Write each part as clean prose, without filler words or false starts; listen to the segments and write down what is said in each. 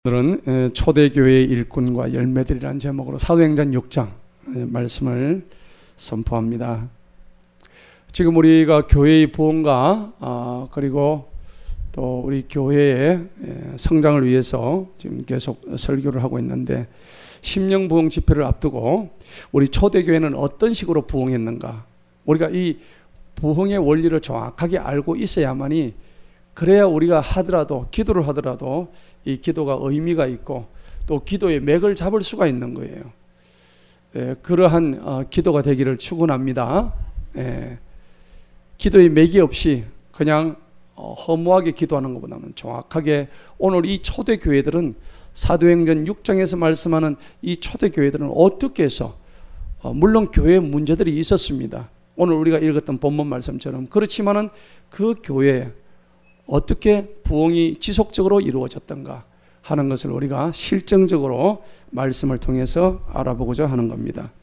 오늘은 초대교회의 일꾼과 열매들이라는 제목으로 사도행전 6장 말씀을 선포합니다. 지금 우리가 교회의 부흥과 그리고 또 우리 교회의 성장을 위해서 지금 계속 설교를 하고 있는데, 심령 부흥 집회를 앞두고 우리 초대교회는 어떤 식으로 부흥했는가, 우리가 이 부흥의 원리를 정확하게 알고 있어야만이, 그래야 우리가 하더라도, 기도를 하더라도 이 기도가 의미가 있고 또 기도의 맥을 잡을 수가 있는 거예요. 그러한 기도가 되기를 축원합니다. 기도의 맥이 없이 그냥 허무하게 기도하는 것보다는 정확하게, 오늘 이 초대교회들은 사도행전 6장에서 말씀하는 이 초대교회들은 어떻게 해서, 물론 교회에 문제들이 있었습니다. 오늘 우리가 읽었던 본문 말씀처럼. 그렇지만은 그 교회에 어떻게 부흥이 지속적으로 이루어졌던가 하는 것을 우리가 실증적으로 말씀을 통해서 알아보고자 하는 겁니다.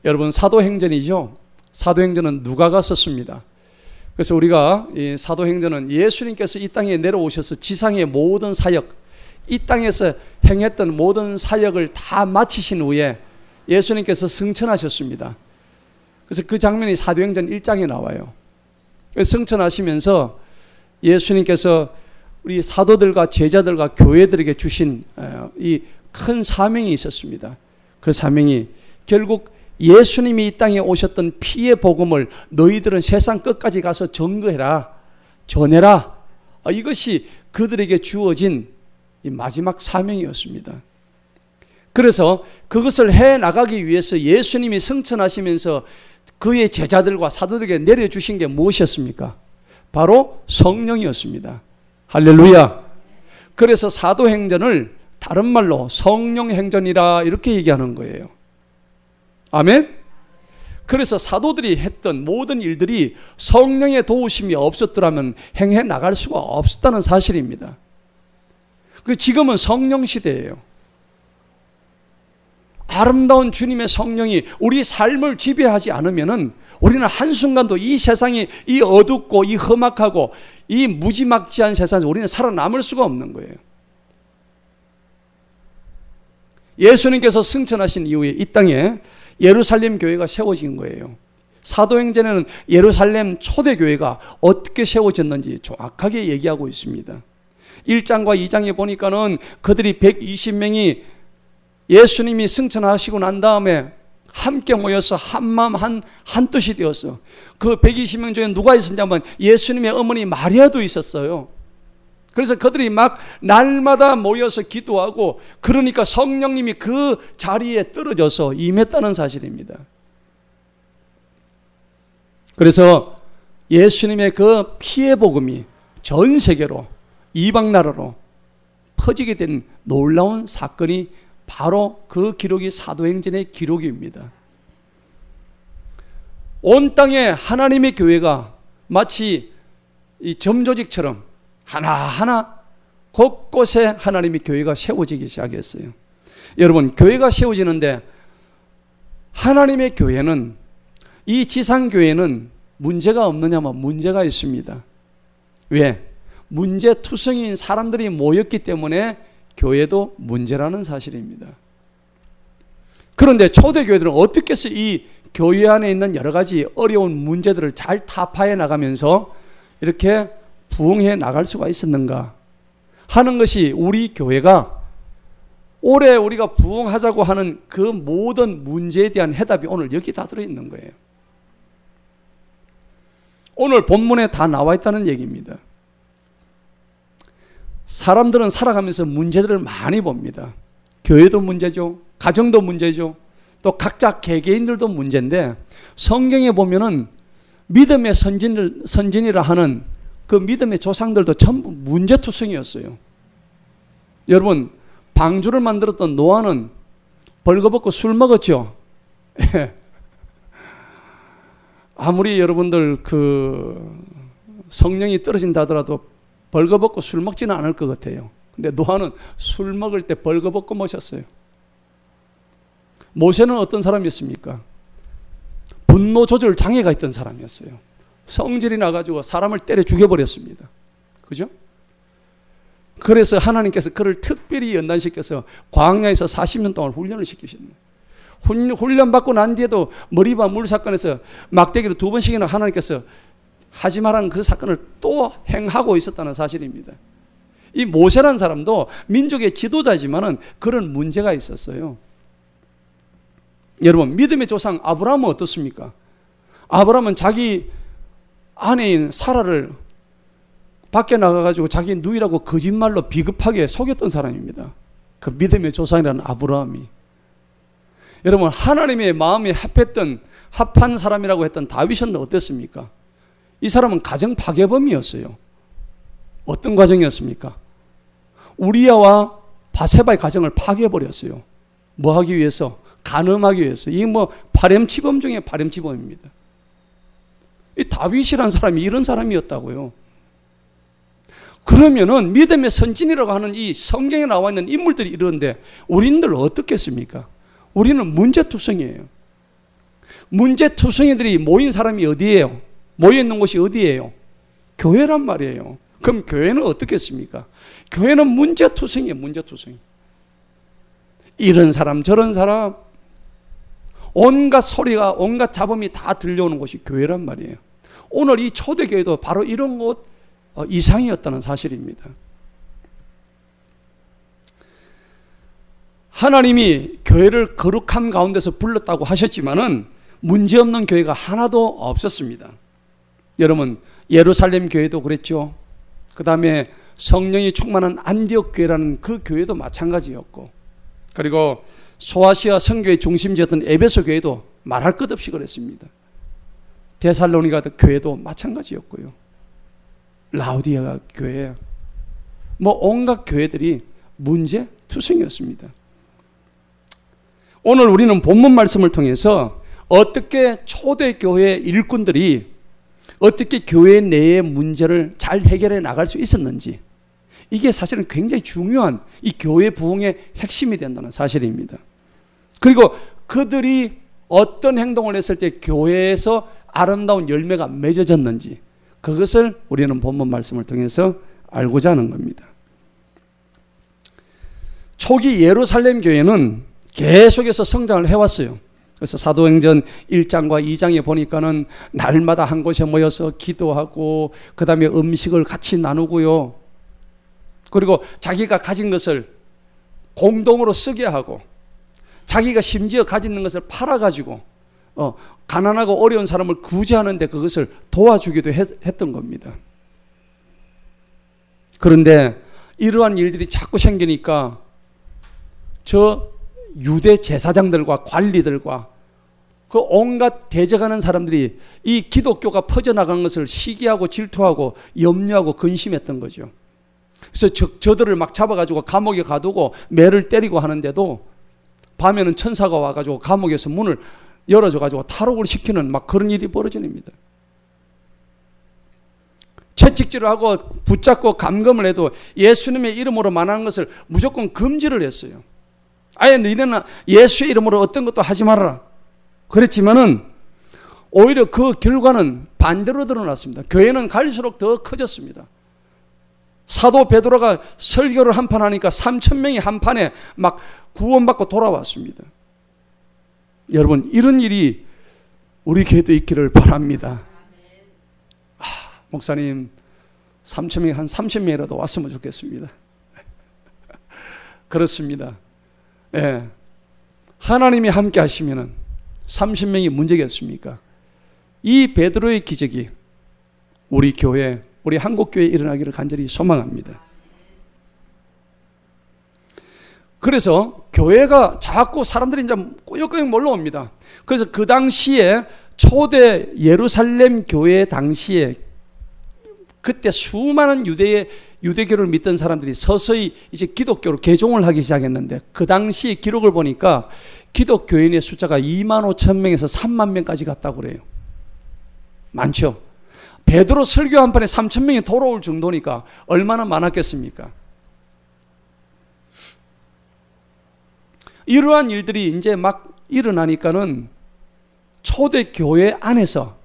여러분, 사도행전이죠. 사도행전은 누가가 썼습니다. 그래서 우리가 이 사도행전은 예수님께서 이 땅에 내려오셔서 지상의 모든 사역, 이 땅에서 행했던 모든 사역을 다 마치신 후에 예수님께서 승천하셨습니다. 그래서 그 장면이 사도행전 1장에 나와요. 승천하시면서 예수님께서 우리 사도들과 제자들과 교회들에게 주신 이 큰 사명이 있었습니다. 그 사명이 결국 예수님이 이 땅에 오셨던 피의 복음을 너희들은 세상 끝까지 가서 증거해라, 전해라. 이것이 그들에게 주어진 이 마지막 사명이었습니다. 그래서 그것을 해나가기 위해서 예수님이 승천하시면서 그의 제자들과 사도들에게 내려주신 게 무엇이었습니까? 바로 성령이었습니다. 할렐루야. 그래서 사도행전을 다른 말로 성령행전이라 이렇게 얘기하는 거예요. 아멘. 그래서 사도들이 했던 모든 일들이 성령의 도우심이 없었더라면 행해 나갈 수가 없었다는 사실입니다. 지금은 성령 시대예요. 아름다운 주님의 성령이 우리 삶을 지배하지 않으면은 우리는 한순간도 이 세상이, 이 어둡고 이 험악하고 이 무지막지한 세상에서 우리는 살아남을 수가 없는 거예요. 예수님께서 승천하신 이후에 이 땅에 예루살렘 교회가 세워진 거예요. 사도행전에는 예루살렘 초대교회가 어떻게 세워졌는지 정확하게 얘기하고 있습니다. 1장과 2장에 보니까는 그들이 120명이 예수님이 승천하시고 난 다음에 함께 모여서 한 마음 한 뜻이 되었어. 그 120명 중에 누가 있었냐면 예수님의 어머니 마리아도 있었어요. 그래서 그들이 막 날마다 모여서 기도하고, 그러니까 성령님이 그 자리에 떨어져서 임했다는 사실입니다. 그래서 예수님의 그 피의 복음이 전 세계로, 이방 나라로 퍼지게 된 놀라운 사건이 바로 그 기록이 사도행전의 기록입니다. 온 땅에 하나님의 교회가 마치 이 점조직처럼 하나하나 곳곳에 하나님의 교회가 세워지기 시작했어요. 여러분, 교회가 세워지는데 하나님의 교회는, 이 지상교회는 문제가 없느냐면 문제가 있습니다. 왜? 문제투성이인 사람들이 모였기 때문에 교회도 문제라는 사실입니다. 그런데 초대교회들은 어떻게 해서 이 교회 안에 있는 여러 가지 어려운 문제들을 잘 타파해 나가면서 이렇게 부흥해 나갈 수가 있었는가 하는 것이, 우리 교회가 올해 우리가 부흥하자고 하는 그 모든 문제에 대한 해답이 오늘 여기 다 들어있는 거예요. 오늘 본문에 다 나와 있다는 얘기입니다. 사람들은 살아가면서 문제들을 많이 봅니다. 교회도 문제죠, 가정도 문제죠, 또 각자 개개인들도 문제인데, 성경에 보면은 믿음의 선진이라 하는 그 믿음의 조상들도 전부 문제투성이었어요. 여러분, 방주를 만들었던 노아는 벌거벗고 술 먹었죠. 아무리 여러분들 그 성령이 떨어진다 하더라도 벌거벗고 술 먹지는 않을 것 같아요. 근데 노아는 술 먹을 때 벌거벗고 마셨어요. 모세는 어떤 사람이었습니까? 분노 조절 장애가 있던 사람이었어요. 성질이 나가지고 사람을 때려 죽여버렸습니다. 그죠? 그래서 하나님께서 그를 특별히 연단시켜서 광야에서 40년 동안 훈련을 시키셨네요. 훈련 받고 난 뒤에도 머리바 물 사건에서 막대기로 2번씩이나 하나님께서 하지 말라는 그 사건을 또 행하고 있었다는 사실입니다. 이 모세라는 사람도 민족의 지도자이지만은 그런 문제가 있었어요. 여러분, 믿음의 조상 아브라함은 어떻습니까? 아브라함은 자기 아내인 사라를 밖에 나가가지고 자기 누이라고 거짓말로 비겁하게 속였던 사람입니다. 그 믿음의 조상이라는 아브라함이. 여러분, 하나님의 마음이 합한 사람이라고 했던 다윗은 어땠습니까? 이 사람은 가정 파괴범이었어요. 어떤 과정이었습니까? 우리아와 바세바의 가정을 파괴해버렸어요. 뭐 하기 위해서? 간음하기 위해서. 이게 뭐 파렴치범 중에 파렴치범입니다. 이 다윗이라는 사람이 이런 사람이었다고요. 그러면은 믿음의 선진이라고 하는 이 성경에 나와 있는 인물들이 이러는데 우리들 어떻겠습니까? 우리는 문제투성이에요. 문제투성이들이 모인 사람이 어디예요? 모여 있는 곳이 어디예요? 교회란 말이에요. 그럼 교회는 어떻겠습니까? 교회는 문제투성이에요. 문제투성이. 이런 사람 저런 사람 온갖 소리가 온갖 잡음이 다 들려오는 곳이 교회란 말이에요. 오늘 이 초대교회도 바로 이런 곳 이상이었다는 사실입니다. 하나님이 교회를 거룩함 가운데서 불렀다고 하셨지만은 문제없는 교회가 하나도 없었습니다. 여러분, 예루살렘 교회도 그랬죠. 그 다음에 성령이 충만한 안디옥 교회라는 그 교회도 마찬가지였고, 그리고 소아시아 성교의 중심지였던 에베소 교회도 말할 것 없이 그랬습니다. 데살로니가 교회도 마찬가지였고요. 라우디아 교회, 뭐 온갖 교회들이 문제투성이었습니다. 오늘 우리는 본문 말씀을 통해서 어떻게 초대교회 일꾼들이 어떻게 교회 내의 문제를 잘 해결해 나갈 수 있었는지, 이게 사실은 굉장히 중요한 이 교회 부흥의 핵심이 된다는 사실입니다. 그리고 그들이 어떤 행동을 했을 때 교회에서 아름다운 열매가 맺어졌는지, 그것을 우리는 본문 말씀을 통해서 알고자 하는 겁니다. 초기 예루살렘 교회는 계속해서 성장을 해왔어요. 그래서 사도행전 1장과 2장에 보니까는 날마다 한 곳에 모여서 기도하고 그 다음에 음식을 같이 나누고요. 그리고 자기가 가진 것을 공동으로 쓰게 하고, 자기가 심지어 가진 것을 팔아가지고 가난하고 어려운 사람을 구제하는데 그것을 도와주기도 했던 겁니다. 그런데 이러한 일들이 자꾸 생기니까 저 유대 제사장들과 관리들과 그 온갖 대적하는 사람들이 이 기독교가 퍼져나가는 것을 시기하고 질투하고 염려하고 근심했던 거죠. 그래서 저들을 막 잡아가지고 감옥에 가두고 매를 때리고 하는데도 밤에는 천사가 와가지고 감옥에서 문을 열어줘가지고 탈옥을 시키는 막 그런 일이 벌어집니다. 채찍질을 하고 붙잡고 감금을 해도 예수님의 이름으로 말하는 것을 무조건 금지를 했어요. 아예 너희는 예수의 이름으로 어떤 것도 하지 말아라. 그랬지만은 오히려 그 결과는 반대로 드러났습니다. 교회는 갈수록 더 커졌습니다. 사도 베드로가 설교를 한 판 하니까 3,000명이 한 판에 막 구원받고 돌아왔습니다. 여러분, 이런 일이 우리 교회도 있기를 바랍니다. 목사님, 3,000명이 한 30명이라도 왔으면 좋겠습니다. 그렇습니다. 예. 하나님이 함께 하시면은 30명이 문제겠습니까? 이 베드로의 기적이 우리 교회, 우리 한국교회에 일어나기를 간절히 소망합니다. 그래서 교회가 자꾸 사람들이 이제 꾸역꾸역 몰려옵니다. 그래서 그 당시에 초대 예루살렘 교회 당시에 그때 수많은 유대교를 믿던 사람들이 서서히 이제 기독교로 개종을 하기 시작했는데, 그 당시 기록을 보니까 기독교인의 숫자가 25,000명에서 30,000명까지 갔다고 그래요. 많죠. 베드로 설교 한 판에 3,000명이 돌아올 정도니까 얼마나 많았겠습니까? 이러한 일들이 이제 막 일어나니까는 초대교회 안에서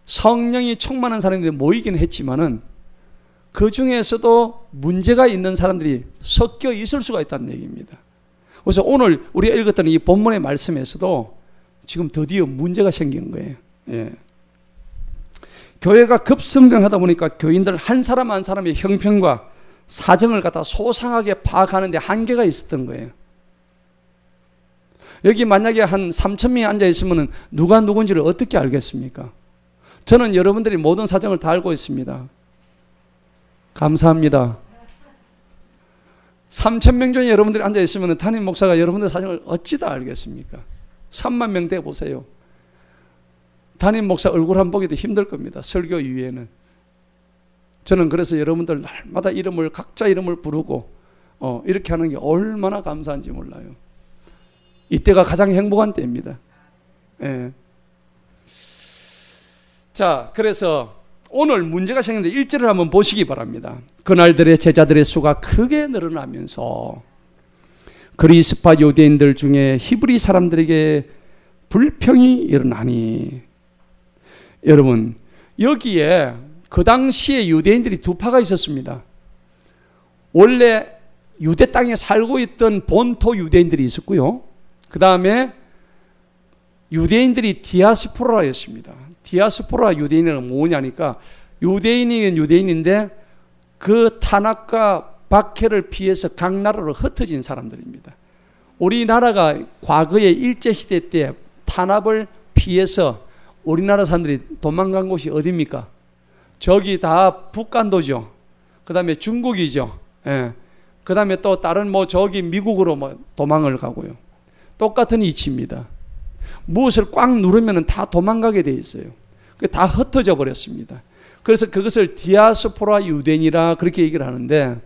성령이 충만한 사람들이 모이긴 했지만은 그 중에서도 문제가 있는 사람들이 섞여 있을 수가 있다는 얘기입니다. 그래서 오늘 우리가 읽었던 이 본문의 말씀에서도 지금 드디어 문제가 생긴 거예요. 예. 교회가 급성장하다 보니까 교인들 한 사람 한 사람의 형편과 사정을 갖다 소상하게 파악하는 데 한계가 있었던 거예요. 여기 만약에 한 3,000명이 앉아 있으면 누가 누군지를 어떻게 알겠습니까? 저는 여러분들이 모든 사정을 다 알고 있습니다. 감사합니다. 3,000명 중에 여러분들이 앉아 있으면 담임 목사가 여러분들 사정을 어찌 다 알겠습니까? 3만 명 돼 보세요. 담임 목사 얼굴 한 보기도 힘들 겁니다. 설교 이후에는. 저는 그래서 여러분들 날마다 각자 이름을 부르고 이렇게 하는 게 얼마나 감사한지 몰라요. 이때가 가장 행복한 때입니다. 예. 자, 그래서 오늘 문제가 생겼는데 1절을 한번 보시기 바랍니다. 그날들의 제자들의 수가 크게 늘어나면서 그리스파 유대인들 중에 히브리 사람들에게 불평이 일어나니. 여러분, 여기에 그 당시에 유대인들이 두 파가 있었습니다. 원래 유대 땅에 살고 있던 본토 유대인들이 있었고요. 그 다음에 유대인들이 디아스포라였습니다. 디아스포라 유대인은 뭐냐니까 유대인이면 유대인인데 그 탄압과 박해를 피해서 각 나라로 흩어진 사람들입니다. 우리나라가 과거에 일제시대 때 탄압을 피해서 우리나라 사람들이 도망간 곳이 어디입니까? 저기 다 북간도죠. 그 다음에 중국이죠. 예. 그 다음에 또 다른 저기 미국으로 도망을 가고요. 똑같은 이치입니다. 무엇을 꽉 누르면 다 도망가게 돼 있어요. 다 흩어져 버렸습니다. 그래서 그것을 디아스포라 유대인이라 그렇게 얘기를 하는데,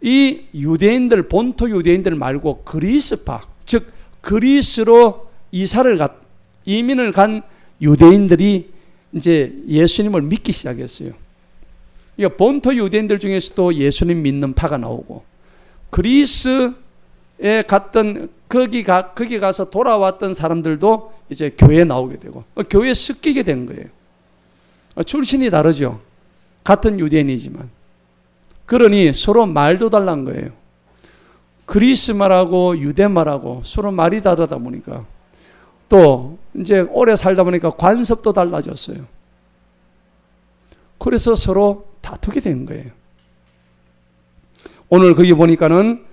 이 유대인들, 본토 유대인들 말고 그리스파, 즉 그리스로 이민을 간 유대인들이 이제 예수님을 믿기 시작했어요. 그러니까 본토 유대인들 중에서도 예수님 믿는 파가 나오고, 그리스에 갔던 거기 가서 돌아왔던 사람들도 이제 교회에 나오게 되고 교회에 섞이게 된 거예요. 출신이 다르죠. 같은 유대인이지만. 그러니 서로 말도 달란 거예요. 그리스 말하고 유대 말하고 서로 말이 다르다 보니까 또 이제 오래 살다 보니까 관습도 달라졌어요. 그래서 서로 다투게 된 거예요. 오늘 거기 보니까는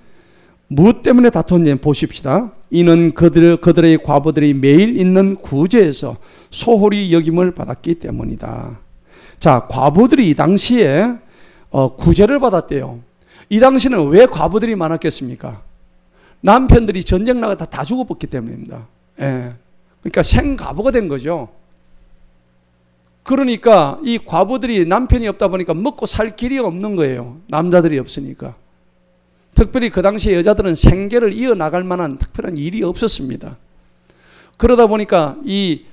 무엇 때문에 다퉜는지 보십시다. 이는 그들의 과부들이 매일 있는 구제에서 소홀히 여김을 받았기 때문이다. 자, 과부들이 이 당시에 구제를 받았대요. 이 당시는 왜 과부들이 많았겠습니까? 남편들이 전쟁 나가 다 죽어버렸기 때문입니다. 예. 그러니까 생과부가 된 거죠. 그러니까 이 과부들이 남편이 없다 보니까 먹고 살 길이 없는 거예요. 남자들이 없으니까. 특별히 그 당시에 여자들은 생계를 이어나갈 만한 특별한 일이 없었습니다. 그러다 보니까 이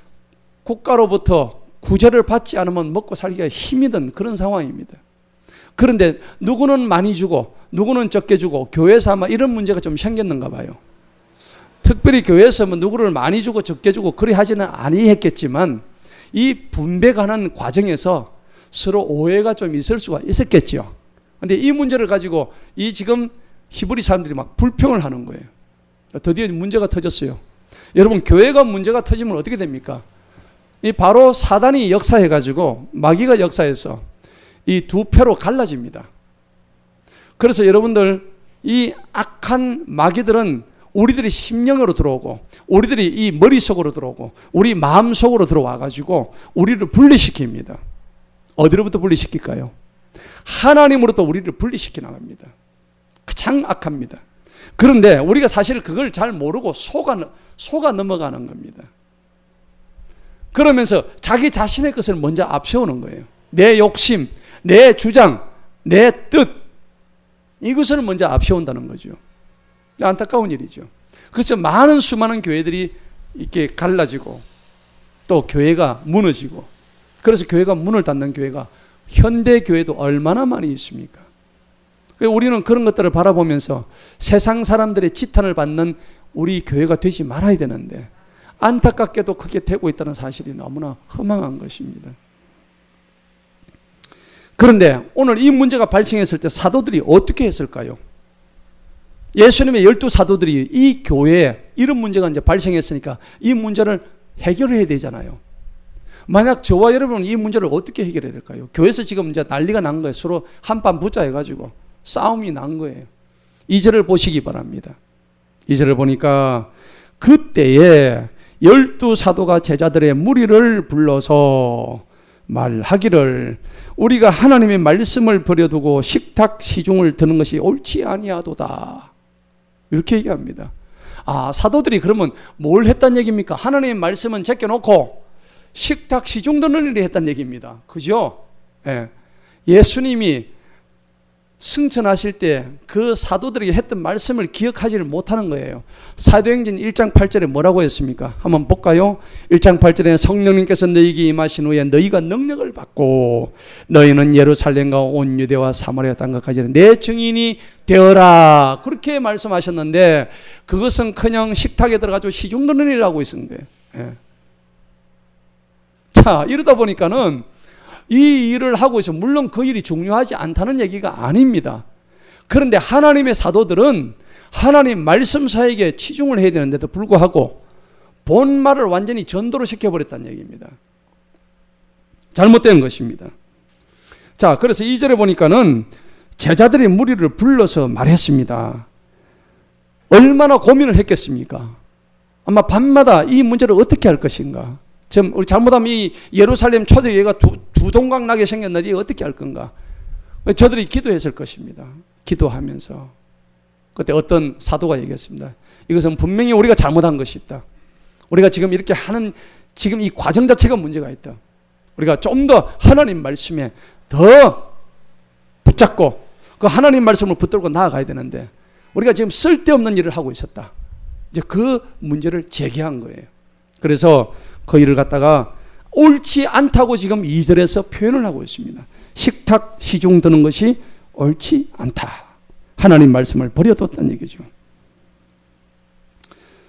국가로부터 구제를 받지 않으면 먹고 살기가 힘이 든 그런 상황입니다. 그런데 누구는 많이 주고 누구는 적게 주고 교회에서 아마 이런 문제가 좀 생겼는가 봐요. 특별히 교회에서 누구를 많이 주고 적게 주고 그리 하지는 아니했겠지만 이 분배가는 과정에서 서로 오해가 좀 있을 수가 있었겠죠. 그런데 이 문제를 가지고 이 지금 히브리 사람들이 막 불평을 하는 거예요. 드디어 문제가 터졌어요. 여러분, 교회가 문제가 터지면 어떻게 됩니까? 이 바로 사단이 역사해가지고 마귀가 역사해서 이 두 패로 갈라집니다. 그래서 여러분들, 이 악한 마귀들은 우리들이 심령으로 들어오고 우리들이 이 머릿속으로 들어오고 우리 마음속으로 들어와가지고 우리를 분리시킵니다. 어디로부터 분리시킬까요? 하나님으로부터 우리를 분리시켜 나갑니다. 가장 악합니다. 그런데 우리가 사실 그걸 잘 모르고 속아 넘어가는 겁니다. 그러면서 자기 자신의 것을 먼저 앞세우는 거예요. 내 욕심, 내 주장, 내 뜻, 이것을 먼저 앞세운다는 거죠. 안타까운 일이죠. 그래서 수많은 교회들이 이렇게 갈라지고 또 교회가 무너지고, 그래서 교회가 문을 닫는 교회가 현대 교회도 얼마나 많이 있습니까? 우리는 그런 것들을 바라보면서 세상 사람들의 지탄을 받는 우리 교회가 되지 말아야 되는데 안타깝게도 그게 되고 있다는 사실이 너무나 허망한 것입니다. 그런데 오늘 이 문제가 발생했을 때 사도들이 어떻게 했을까요? 예수님의 12사도들이 이 교회에 이런 문제가 이제 발생했으니까 이 문제를 해결해야 되잖아요. 만약 저와 여러분은 이 문제를 어떻게 해결해야 될까요? 교회에서 지금 이제 난리가 난 거예요. 서로 한판 붙자 해가지고 싸움이 난 거예요. 2절을 보시기 바랍니다. 2절을 보니까 그때에 12사도가 제자들의 무리를 불러서 말하기를 우리가 하나님의 말씀을 버려두고 식탁 시중을 드는 것이 옳지 아니하도다. 이렇게 얘기합니다. 아, 사도들이 그러면 뭘 했단 얘기입니까? 하나님의 말씀은 제껴놓고 식탁 시중 드는 일을 했단 얘기입니다. 그죠? 예. 예수님이 승천하실 때 그 사도들에게 했던 말씀을 기억하지를 못하는 거예요. 사도행전 1장 8절에 뭐라고 했습니까? 한번 볼까요? 1장 8절에 성령님께서 너희에게 임하신 후에 너희가 능력을 받고 너희는 예루살렘과 온 유대와 사마리아 땅까지 내 증인이 되어라. 그렇게 말씀하셨는데 그것은 그냥 식탁에 들어가지고 시중 드는 일을 하고 있는 거예요. 예. 자, 이러다 보니까는 이 일을 하고 있어. 물론 그 일이 중요하지 않다는 얘기가 아닙니다. 그런데 하나님의 사도들은 하나님 말씀 사역에 치중을 해야 되는데도 불구하고 본말을 완전히 전도로 시켜버렸다는 얘기입니다. 잘못된 것입니다. 자, 그래서 2절에 보니까는 제자들이 무리를 불러서 말했습니다. 얼마나 고민을 했겠습니까? 아마 밤마다 이 문제를 어떻게 할 것인가? 지금 우리 잘못하면 이 예루살렘 초대교회가 두 동강 나게 생겼는데 어떻게 할 건가? 저들이 기도했을 것입니다. 기도하면서 그때 어떤 사도가 얘기했습니다. 이것은 분명히 우리가 잘못한 것이 있다. 우리가 지금 이렇게 하는 지금 이 과정 자체가 문제가 있다. 우리가 좀 더 하나님 말씀에 더 붙잡고 그 하나님 말씀을 붙들고 나아가야 되는데 우리가 지금 쓸데없는 일을 하고 있었다. 이제 그 문제를 제기한 거예요. 그래서 그 일을 갖다가 옳지 않다고 지금 2절에서 표현을 하고 있습니다. 식탁 시중 드는 것이 옳지 않다. 하나님 말씀을 버려뒀다는 얘기죠.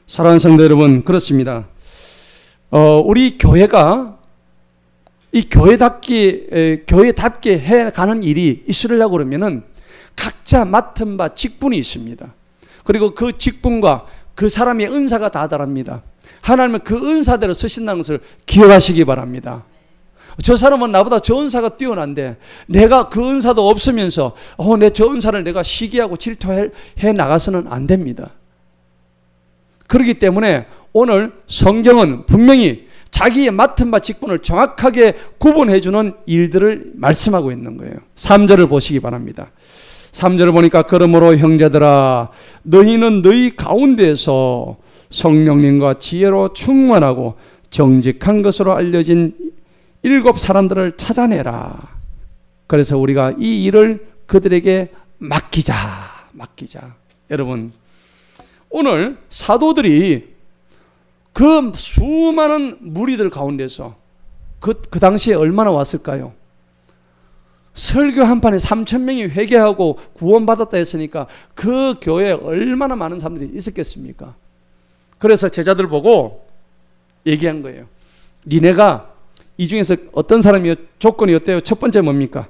사랑하는 성도 여러분, 그렇습니다. 우리 교회가 이 교회답게 해가는 일이 있으려고 그러면은 각자 맡은 바 직분이 있습니다. 그리고 그 직분과 그 사람의 은사가 다 다릅니다. 하나님은 그 은사대로 쓰신다는 것을 기억하시기 바랍니다. 저 사람은 나보다 저 은사가 뛰어난데 내가 그 은사도 없으면서 내 저 은사를 내가 시기하고 질투해 나가서는 안 됩니다. 그렇기 때문에 오늘 성경은 분명히 자기의 맡은 바 직분을 정확하게 구분해 주는 일들을 말씀하고 있는 거예요. 3절을 보시기 바랍니다. 3절을 보니까 그러므로 형제들아 너희는 너희 가운데서 성령님과 지혜로 충만하고 정직한 것으로 알려진 7 사람들을 찾아내라. 그래서 우리가 이 일을 그들에게 맡기자. 여러분, 오늘 사도들이 그 수많은 무리들 가운데서 그 당시에 얼마나 왔을까요? 설교 한 판에 3,000명이 회개하고 구원받았다 했으니까 그 교회에 얼마나 많은 사람들이 있었겠습니까? 그래서 제자들 보고 얘기한 거예요. 니네가 이 중에서 어떤 사람이 조건이 어때요? 첫 번째 뭡니까?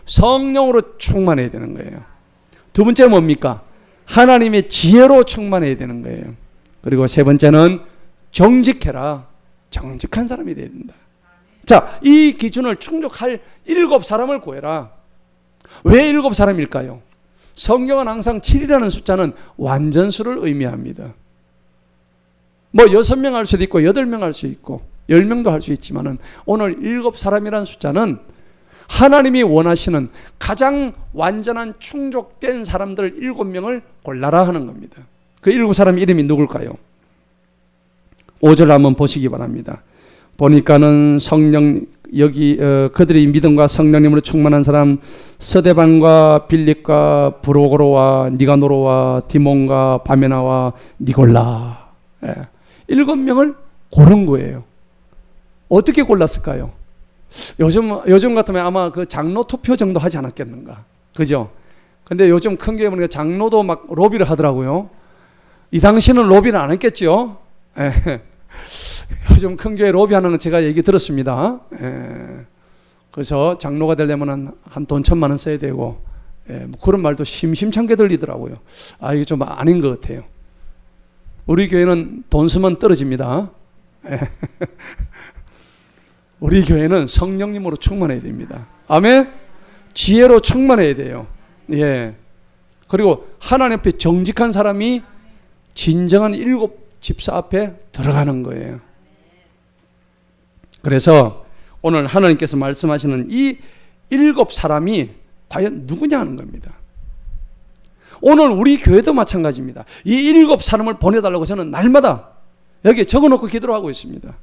성령으로 충만해야 되는 거예요. 두 번째 뭡니까? 하나님의 지혜로 충만해야 되는 거예요. 그리고 세 번째는 정직해라. 정직한 사람이 돼야 된다. 자, 이 기준을 충족할 7 사람을 구해라. 왜 7 사람일까요? 성경은 항상 7이라는 숫자는 완전수를 의미합니다. 뭐 6명 할 수도 있고 8명 할 수 있고 10명도 할 수 있지만은 오늘 7 사람이라는 숫자는 하나님이 원하시는 가장 완전한 충족된 사람들 7명을 골라라 하는 겁니다. 그 7 사람 이름이 누굴까요? 5절 한번 보시기 바랍니다. 보니까는 성령 여기 그들이 믿음과 성령님으로 충만한 사람 서대반과 빌립과 브로고로와 니가노로와 디몬과 바메나와 니골라 7명을 고른 거예요. 어떻게 골랐을까요? 요즘 같으면 아마 그 장로 투표 정도 하지 않았겠는가, 그죠? 근데 요즘 큰 교회 보니까 장로도 막 로비를 하더라고요. 이 당시는 로비를 안 했겠죠. 요즘 큰 교회 로비하는 거 제가 얘기 들었습니다. 그래서 장로가 되려면 한 돈 1,000만 원 써야 되고, 뭐 그런 말도 심심찮게 들리더라고요. 이게 좀 아닌 것 같아요. 우리 교회는 돈 쓰면 떨어집니다. 우리 교회는 성령님으로 충만해야 됩니다. 아멘? 지혜로 충만해야 돼요. 예. 그리고 하나님 앞에 정직한 사람이 진정한 7 집사 앞에 들어가는 거예요. 그래서 오늘 하나님께서 말씀하시는 이 7 사람이 과연 누구냐 하는 겁니다. 오늘 우리 교회도 마찬가지입니다. 이 7 사람을 보내달라고 저는 날마다 여기에 적어놓고 기도를 하고 있습니다.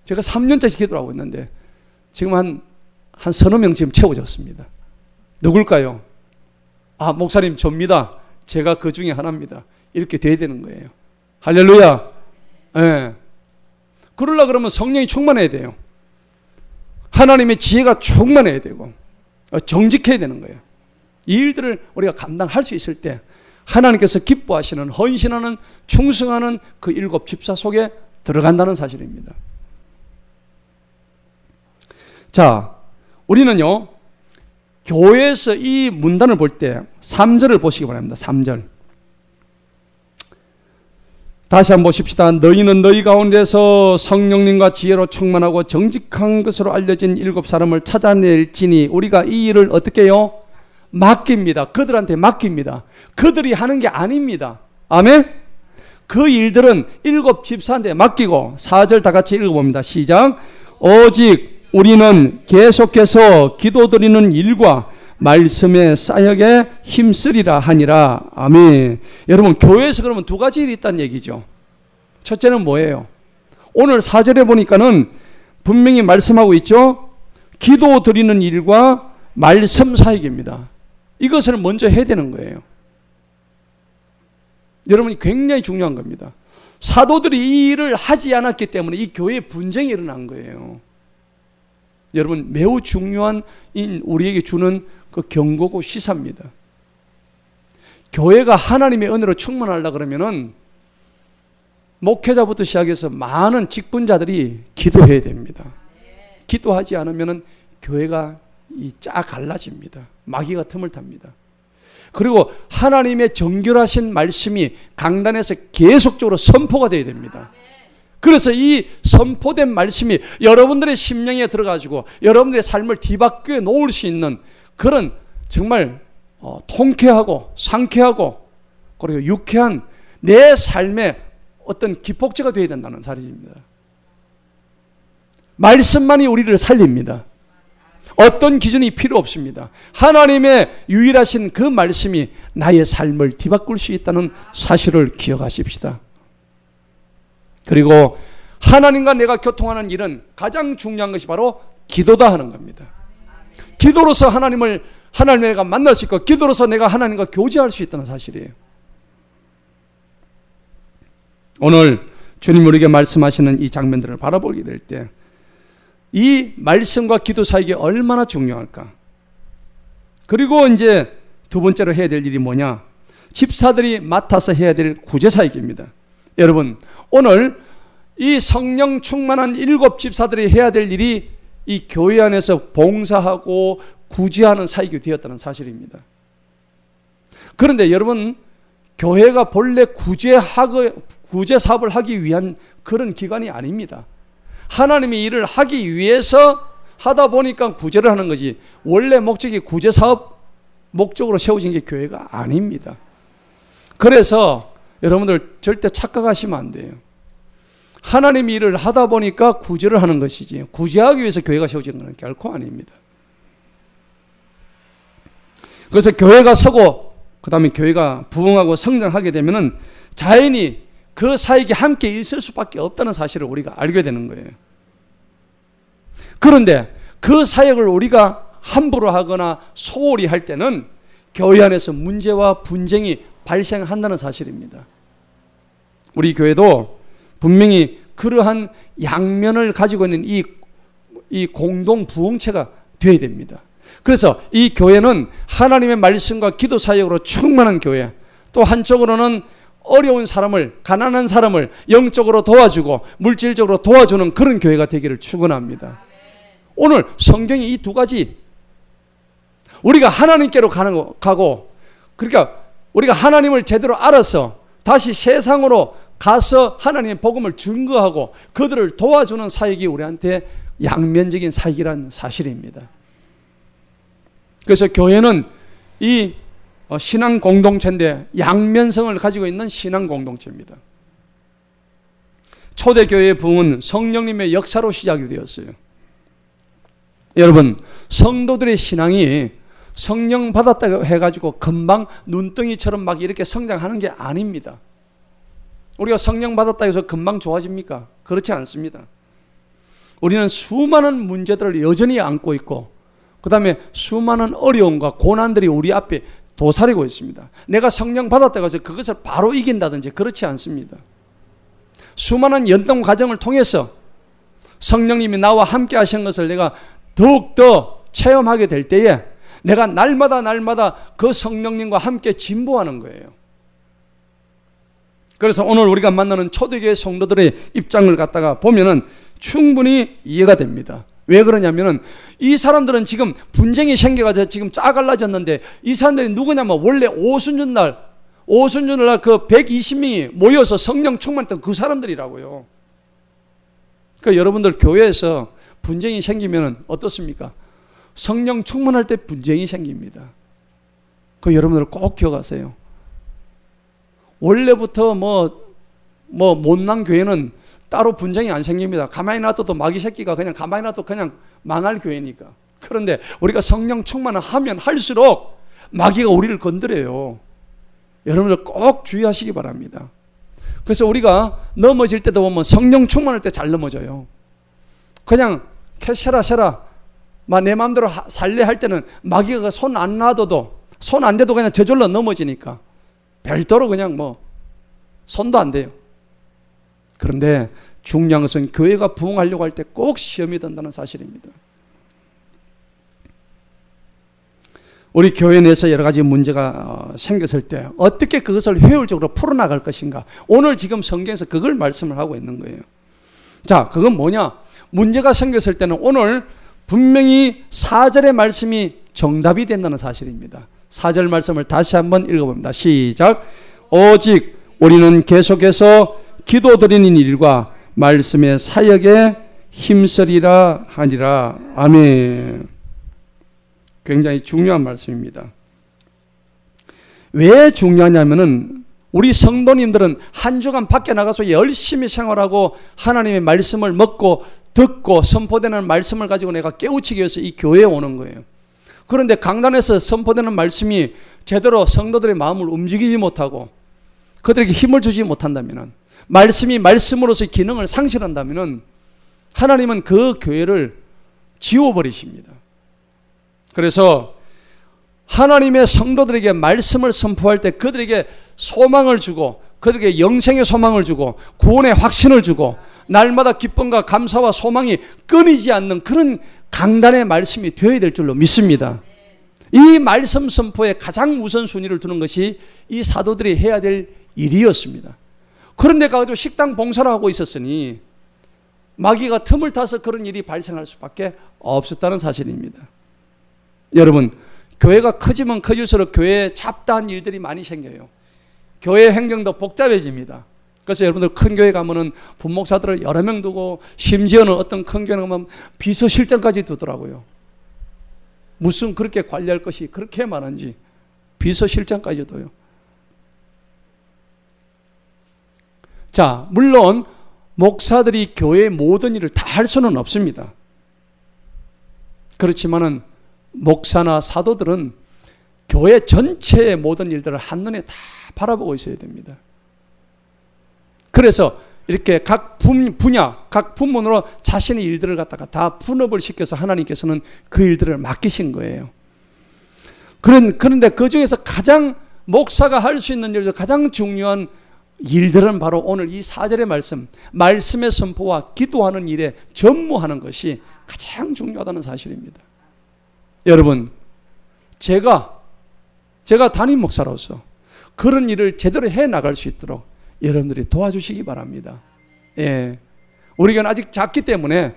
제가 3년째 기도를 하고 있는데 지금 한 서너 명 지금 채워졌습니다. 누굴까요? 목사님 접니다. 제가 그 중에 하나입니다. 이렇게 돼야 되는 거예요. 할렐루야. 예. 그러려 그러면 성령이 충만해야 돼요. 하나님의 지혜가 충만해야 되고 정직해야 되는 거예요. 이 일들을 우리가 감당할 수 있을 때 하나님께서 기뻐하시는, 헌신하는, 충성하는 그 7 집사 속에 들어간다는 사실입니다. 자, 우리는요 교회에서 이 문단을 볼 때 3절을 보시기 바랍니다. 3절 다시 한번 보십시다. 너희는 너희 가운데서 성령님과 지혜로 충만하고 정직한 것으로 알려진 7 사람을 찾아낼지니 우리가 이 일을 어떻게 해요? 맡깁니다. 그들한테 맡깁니다. 그들이 하는 게 아닙니다. 아멘? 그 일들은 7 집사한테 맡기고 4절 다 같이 읽어봅니다. 시작. 오직 우리는 계속해서 기도드리는 일과 말씀의 사역에 힘쓰리라 하니라. 아멘. 여러분, 교회에서 그러면 2가지 일이 있다는 얘기죠. 첫째는 뭐예요? 오늘 4절에 보니까는 분명히 말씀하고 있죠. 기도 드리는 일과 말씀 사역입니다. 이것을 먼저 해야 되는 거예요. 여러분이 굉장히 중요한 겁니다. 사도들이 이 일을 하지 않았기 때문에 이 교회에 분쟁이 일어난 거예요. 여러분, 매우 중요한 우리에게 주는 그 경고고 시사입니다. 교회가 하나님의 은혜로 충만하려고 그러면은 목회자부터 시작해서 많은 직분자들이 기도해야 됩니다. 기도하지 않으면은 교회가 쫙 갈라집니다. 마귀가 틈을 탑니다. 그리고 하나님의 정결하신 말씀이 강단에서 계속적으로 선포가 되어야 됩니다. 그래서 이 선포된 말씀이 여러분들의 심령에 들어가지고 여러분들의 삶을 뒤바뀌어 놓을 수 있는 그런 정말 통쾌하고 상쾌하고 그리고 유쾌한 내 삶의 어떤 기폭제가 되어야 된다는 사실입니다. 말씀만이 우리를 살립니다. 어떤 기준이 필요 없습니다. 하나님의 유일하신 그 말씀이 나의 삶을 뒤바꿀 수 있다는 사실을 기억하십시다. 그리고 하나님과 내가 교통하는 일은 가장 중요한 것이 바로 기도다 하는 겁니다. 기도로서 하나님을 내가 만날 수 있고 기도로서 내가 하나님과 교제할 수 있다는 사실이에요. 오늘 주님 우리에게 말씀하시는 이 장면들을 바라보게 될 때 이 말씀과 기도 사이에 얼마나 중요할까? 그리고 이제 2번째로 해야 될 일이 뭐냐? 집사들이 맡아서 해야 될 구제 사역입니다. 여러분, 오늘 이 성령 충만한 7 집사들이 해야 될 일이 이 교회 안에서 봉사하고 구제하는 사역이 되었다는 사실입니다. 그런데 여러분, 교회가 본래 구제 사업을 하기 위한 그런 기관이 아닙니다. 하나님이 일을 하기 위해서 하다 보니까 구제를 하는 거지 원래 목적이 구제 사업 목적으로 세워진 게 교회가 아닙니다. 그래서 여러분들 절대 착각하시면 안 돼요. 하나님이 일을 하다 보니까 구제를 하는 것이지 구제하기 위해서 교회가 세워진 건 결코 아닙니다. 그래서 교회가 서고 그 다음에 교회가 부흥하고 성장하게 되면은 자연히 그 사역이 함께 있을 수밖에 없다는 사실을 우리가 알게 되는 거예요. 그런데 그 사역을 우리가 함부로 하거나 소홀히 할 때는 교회 안에서 문제와 분쟁이 발생한다는 사실입니다. 우리 교회도 분명히 그러한 양면을 가지고 있는 이 공동 부흥체가 되어야 됩니다. 그래서 이 교회는 하나님의 말씀과 기도 사역으로 충만한 교회, 또 한쪽으로는 어려운 사람을, 가난한 사람을 영적으로 도와주고 물질적으로 도와주는 그런 교회가 되기를 축원합니다. 오늘 성경이 이 두 가지, 우리가 하나님께로 가고, 그러니까 우리가 하나님을 제대로 알아서 다시 세상으로 가서 하나님의 복음을 증거하고 그들을 도와주는 사역이 우리한테 양면적인 사역이라는 사실입니다. 그래서 교회는 이 신앙 공동체인데 양면성을 가지고 있는 신앙 공동체입니다. 초대교회의 부흥은 성령님의 역사로 시작이 되었어요. 여러분, 성도들의 신앙이 성령 받았다고 해가지고 금방 눈덩이처럼 막 이렇게 성장하는 게 아닙니다. 우리가 성령 받았다 해서 금방 좋아집니까? 그렇지 않습니다. 우리는 수많은 문제들을 여전히 안고 있고, 그 다음에 수많은 어려움과 고난들이 우리 앞에 도사리고 있습니다. 내가 성령 받았다고 해서 그것을 바로 이긴다든지 그렇지 않습니다. 수많은 연동 과정을 통해서 성령님이 나와 함께 하신 것을 내가 더욱더 체험하게 될 때에 내가 날마다 그 성령님과 함께 진보하는 거예요. 그래서 오늘 우리가 만나는 초대교회 성도들의 입장을 갖다가 보면은 충분히 이해가 됩니다. 왜 그러냐면은 이 사람들은 지금 분쟁이 생겨가지고 지금 짜갈라졌는데 이 사람들이 누구냐면 원래 오순절날 그 120명이 모여서 성령 충만했던 그 사람들이라고요. 그러니까 여러분들 교회에서 분쟁이 생기면 어떻습니까? 성령 충만할 때 분쟁이 생깁니다. 그 여러분들 꼭 기억하세요. 원래부터 못난 교회는 따로 분쟁이 안 생깁니다. 가만히 놔둬도 마귀 새끼가 그냥 가만히 놔둬도 그냥 망할 교회니까. 그런데 우리가 성령 충만을 하면 할수록 마귀가 우리를 건드려요. 여러분들 꼭 주의하시기 바랍니다. 그래서 우리가 넘어질 때도 보면 성령 충만할 때 잘 넘어져요. 그냥 캐셔라 막 내 마음대로 살래 할 때는 마귀가 손 안 놔둬도 손 안 대도 그냥 저절로 넘어지니까 별도로 그냥 손도 안 돼요. 그런데 중요한 것은 교회가 부흥하려고 할 때 꼭 시험이 든다는 사실입니다. 우리 교회 내에서 여러 가지 문제가 생겼을 때 어떻게 그것을 효율적으로 풀어나갈 것인가, 오늘 지금 성경에서 그걸 말씀을 하고 있는 거예요. 자, 그건 뭐냐? 문제가 생겼을 때는 오늘 분명히 4절의 말씀이 정답이 된다는 사실입니다. 4절 말씀을 다시 한번 읽어봅니다. 시작. 오직 우리는 계속해서 기도드리는 일과 말씀의 사역에 힘쓰리라 하니라. 아멘. 굉장히 중요한 말씀입니다. 왜 중요하냐면은 우리 성도님들은 한 주간 밖에 나가서 열심히 생활하고 하나님의 말씀을 먹고 듣고 선포되는 말씀을 가지고 내가 깨우치기 위해서 이 교회에 오는 거예요. 그런데 강단에서 선포되는 말씀이 제대로 성도들의 마음을 움직이지 못하고 그들에게 힘을 주지 못한다면, 말씀이 말씀으로서의 기능을 상실한다면 하나님은 그 교회를 지워버리십니다. 그래서 하나님의 성도들에게 말씀을 선포할 때 그들에게 소망을 주고 그들에게 영생의 소망을 주고 구원의 확신을 주고 날마다 기쁨과 감사와 소망이 끊이지 않는 그런 강단의 말씀이 되어야 될 줄로 믿습니다. 이 말씀 선포에 가장 우선순위를 두는 것이 이 사도들이 해야 될 일이었습니다. 그런데 가지고 식당 봉사를 하고 있었으니 마귀가 틈을 타서 그런 일이 발생할 수밖에 없었다는 사실입니다. 여러분, 교회가 커지면 커질수록 교회에 잡다한 일들이 많이 생겨요. 교회 행정도 복잡해집니다. 그래서 여러분들 큰 교회 가면은 분목사들을 여러 명 두고 심지어는 어떤 큰 교회는 가면 비서실장까지 두더라고요. 무슨 그렇게 관리할 것이 그렇게 많은지 비서실장까지 둬요. 자, 물론 목사들이 교회의 모든 일을 다 할 수는 없습니다. 그렇지만은 목사나 사도들은 교회 전체의 모든 일들을 한눈에 다 바라보고 있어야 됩니다. 그래서 이렇게 각 분야, 각 부문으로 자신의 일들을 갖다가 다 분업을 시켜서 하나님께서는 그 일들을 맡기신 거예요. 그런데 그 중에서 가장 목사가 할 수 있는 일, 가장 중요한 일들은 바로 오늘 이 4절의 말씀의 선포와 기도하는 일에 전무하는 것이 가장 중요하다는 사실입니다. 여러분, 제가 담임 목사로서 그런 일을 제대로 해 나갈 수 있도록 여러분들이 도와주시기 바랍니다. 예. 우리 교회는 아직 작기 때문에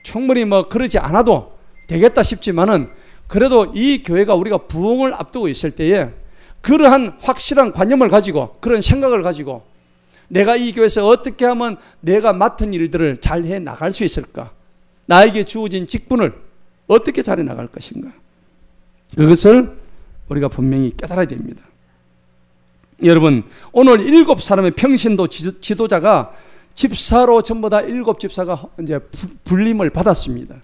충분히 뭐 그러지 않아도 되겠다 싶지만은 그래도 이 교회가 우리가 부흥을 앞두고 있을 때에 그러한 확실한 관념을 가지고 그런 생각을 가지고 내가 이 교회에서 어떻게 하면 내가 맡은 일들을 잘 해 나갈 수 있을까? 나에게 주어진 직분을 어떻게 잘해 나갈 것인가? 그것을 우리가 분명히 깨달아야 됩니다. 여러분, 오늘 7사람의 평신도 지도자가 집사로 전부 다 7집사가 이제 불림을 받았습니다.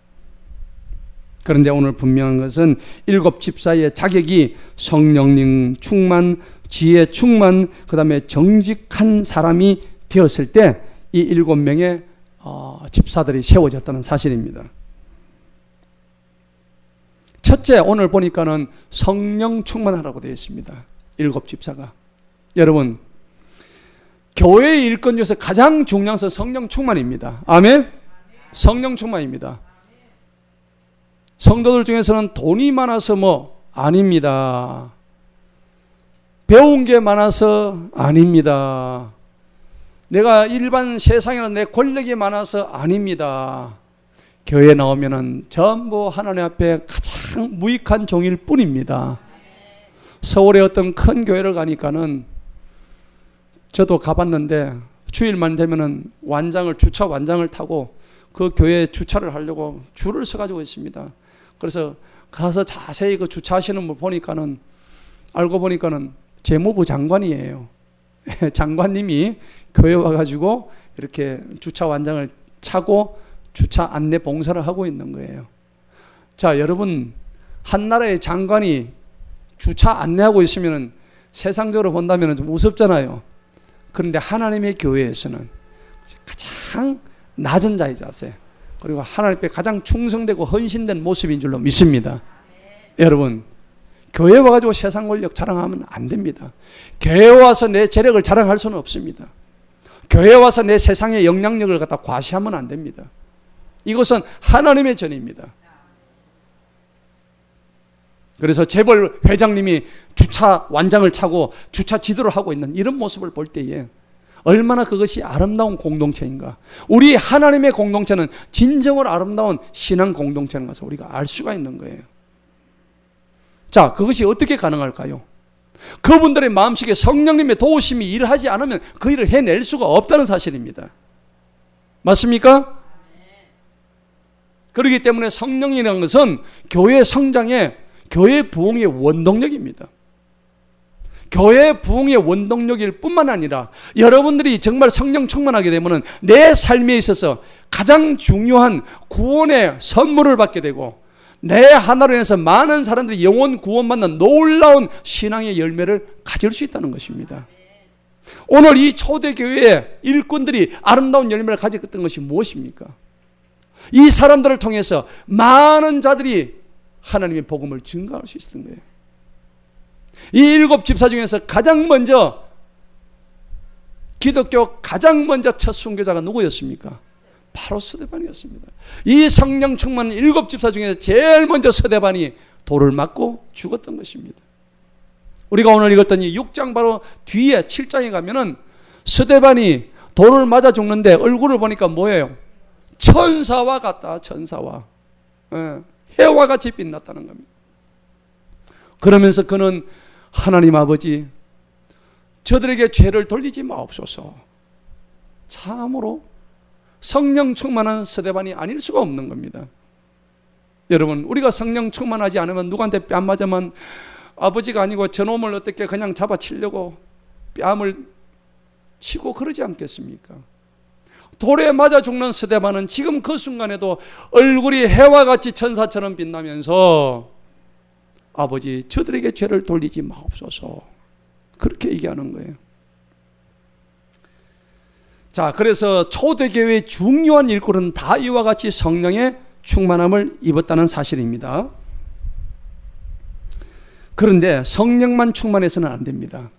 그런데 오늘 분명한 것은 7집사의 자격이 성령님 충만, 지혜 충만, 그 다음에 정직한 사람이 되었을 때 이 7명의 집사들이 세워졌다는 사실입니다. 첫째, 오늘 보니까는 성령 충만하라고 되어 있습니다. 7집사가. 여러분, 교회의 일꾼 중에서 가장 중요한 것은 성령 충만입니다. 아멘? 성령 충만입니다. 성도들 중에서는 돈이 많아서 뭐 아닙니다. 배운 게 많아서 아닙니다. 내가 일반 세상에는 내 권력이 많아서 아닙니다. 교회에 나오면은 전부 하나님 앞에 가장 무익한 종일 뿐입니다. 서울의 어떤 큰 교회를 가니까는 저도 가봤는데 주일만 되면은 주차 완장을 타고 그 교회에 주차를 하려고 줄을 서가지고 있습니다. 그래서 가서 자세히 그 주차하시는 분 보니까는 알고 보니까는 재무부 장관이에요. 장관님이 교회 와가지고 이렇게 주차 완장을 차고 주차 안내 봉사를 하고 있는 거예요. 자, 여러분, 한 나라의 장관이 주차 안내하고 있으면 세상적으로 본다면 좀 우습잖아요. 그런데 하나님의 교회에서는 가장 낮은 자의 자세, 그리고 하나님 앞에 가장 충성되고 헌신된 모습인 줄로 믿습니다. 여러분, 교회 와가지고 세상 권력 자랑하면 안 됩니다. 교회 와서 내 재력을 자랑할 수는 없습니다. 교회 와서 내 세상의 영향력을 갖다 과시하면 안 됩니다. 이것은 하나님의 전입니다. 그래서 재벌 회장님이 주차 완장을 차고 주차 지도를 하고 있는 이런 모습을 볼 때에 얼마나 그것이 아름다운 공동체인가. 우리 하나님의 공동체는 진정으로 아름다운 신앙 공동체인 것을 우리가 알 수가 있는 거예요. 자, 그것이 어떻게 가능할까요? 그분들의 마음속에 성령님의 도우심이 일하지 않으면 그 일을 해낼 수가 없다는 사실입니다. 맞습니까? 그렇기 때문에 성령이라는 것은 교회 성장의, 교회 부흥의 원동력입니다. 교회 부흥의 원동력일 뿐만 아니라 여러분들이 정말 성령 충만하게 되면 내 삶에 있어서 가장 중요한 구원의 선물을 받게 되고 내 하나로 인해서 많은 사람들이 영원 구원받는 놀라운 신앙의 열매를 가질 수 있다는 것입니다. 오늘 이 초대교회의 일꾼들이 아름다운 열매를 가졌던 것이 무엇입니까? 이 사람들을 통해서 많은 자들이 하나님의 복음을 증거할 수 있었던 거예요. 이 7집사 중에서 가장 먼저 기독교 가장 먼저 첫 순교자가 누구였습니까? 바로 스데반이었습니다. 이 성령 충만 7집사 중에서 제일 먼저 스데반이 돌을 맞고 죽었던 것입니다. 우리가 오늘 읽었던 이 6장 바로 뒤에 7장에 가면은 스데반이 돌을 맞아 죽는데 얼굴을 보니까 뭐예요? 천사와 같다. 천사와. 해와 같이 빛났다는 겁니다. 그러면서 그는 하나님 아버지, 저들에게 죄를 돌리지 마옵소서. 참으로 성령 충만한 스데반이 아닐 수가 없는 겁니다. 여러분, 우리가 성령 충만하지 않으면 누구한테 뺨 맞으면 아버지가 아니고 저놈을 어떻게 그냥 잡아치려고 뺨을 치고 그러지 않겠습니까? 돌에 맞아 죽는 스데반은 지금 그 순간에도 얼굴이 해와 같이 천사처럼 빛나면서 아버지, 저들에게 죄를 돌리지 마옵소서. 그렇게 얘기하는 거예요. 자, 그래서 초대교회의 중요한 일꾼은 다 이와 같이 성령의 충만함을 입었다는 사실입니다. 그런데 성령만 충만해서는 안 됩니다.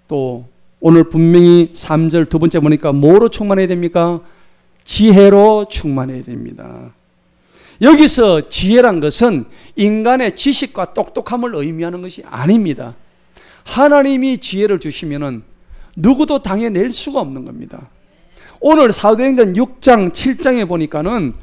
또 오늘 분명히 3절 두 번째 보니까 뭐로 충만해야 됩니까? 지혜로 충만해야 됩니다. 여기서 지혜란 것은 인간의 지식과 똑똑함을 의미하는 것이 아닙니다. 하나님이 지혜를 주시면은 누구도 당해낼 수가 없는 겁니다. 오늘 사도행전 6장 7장에 보니까는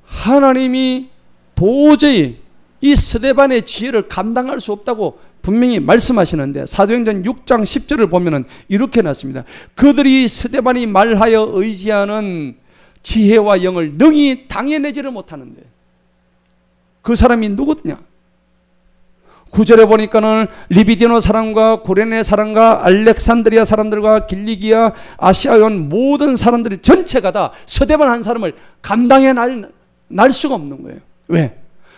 하나님이 도저히 이 스데반의 지혜를 감당할 수 없다고 분명히 말씀하시는데 사도행전 6장 10절을 보면 이렇게 났습니다. 그들이 스데반이 말하여 의지하는 지혜와 영을 능히 당해내지를 못하는데, 그 사람이 누구더냐? 9절에 보니까는 리비디노 사람과 고레네 사람과 알렉산드리아 사람들과 길리기아 아시아에 온 모든 사람들이 전체가 다 스데반 한 사람을 감당해 날 수가 없는 거예요. 왜?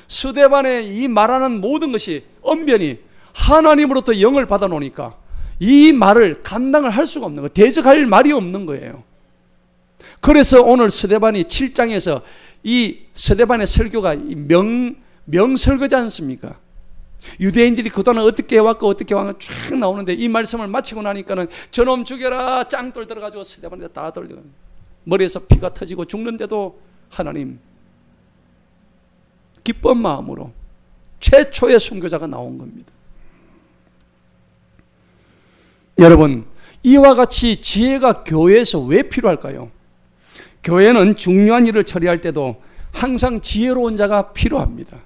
스데반의 이 말하는 모든 것이 언변이 하나님으로부터 영을 받아 놓으니까 이 말을 감당을 할 수가 없는 거예요. 대적할 말이 없는 거예요. 그래서 오늘 스데반이 7장에서 이 스데반의 설교가 명설교지 않습니까? 유대인들이 그동안 어떻게 해왔고 어떻게 해왔고 쫙 나오는데 이 말씀을 마치고 나니까는 저놈 죽여라 짱돌 들어가지고 스데반한테 다 돌려 머리에서 피가 터지고 죽는데도 하나님 기쁜 마음으로 최초의 순교자가 나온 겁니다. 여러분, 이와 같이 지혜가 교회에서 왜 필요할까요? 교회는 중요한 일을 처리할 때도 항상 지혜로운 자가 필요합니다.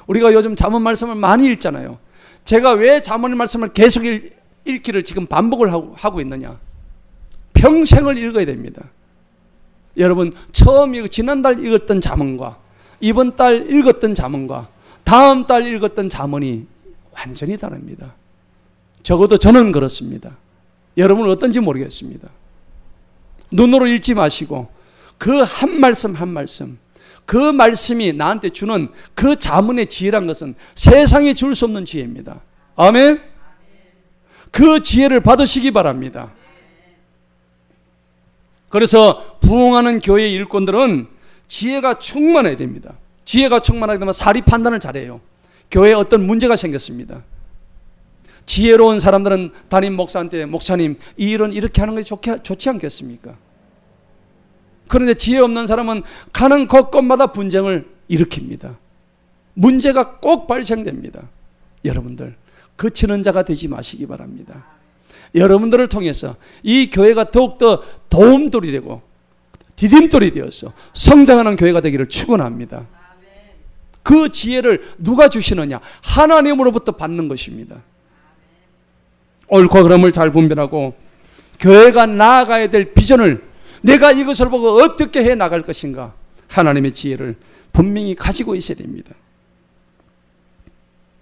우리가 요즘 잠언 말씀을 많이 읽잖아요. 제가 왜 잠언 말씀을 계속 읽기를 지금 반복을 하고 있느냐? 평생을 읽어야 됩니다. 여러분, 지난달 읽었던 잠언과 이번 달 읽었던 잠언과 다음 달 읽었던 잠언이 완전히 다릅니다. 적어도 저는 그렇습니다. 여러분은 어떤지 모르겠습니다. 눈으로 읽지 마시고 그 한 말씀 한 말씀, 그 말씀이 나한테 주는 그 잠언의 지혜란 것은 세상에 줄 수 없는 지혜입니다. 아멘? 그 지혜를 받으시기 바랍니다. 그래서 부흥하는 교회의 일꾼들은 지혜가 충만해야 됩니다. 지혜가 충만하게 되면 사리 판단을 잘해요. 교회에 어떤 문제가 생겼습니다. 지혜로운 사람들은 담임 목사한테 목사님 이 일은 이렇게 하는 것이 좋지 않겠습니까? 그런데 지혜 없는 사람은 가는 곳곳마다 분쟁을 일으킵니다. 문제가 꼭 발생됩니다. 여러분들 그치는 자가 되지 마시기 바랍니다. 여러분들을 통해서 이 교회가 더욱더 도움돌이 되고 디딤돌이 되어서 성장하는 교회가 되기를 축원합니다. 그 지혜를 누가 주시느냐? 하나님으로부터 받는 것입니다. 옳고 그름을 잘 분별하고 교회가 나아가야 될 비전을 내가 이것을 보고 어떻게 해 나갈 것인가? 하나님의 지혜를 분명히 가지고 있어야 됩니다.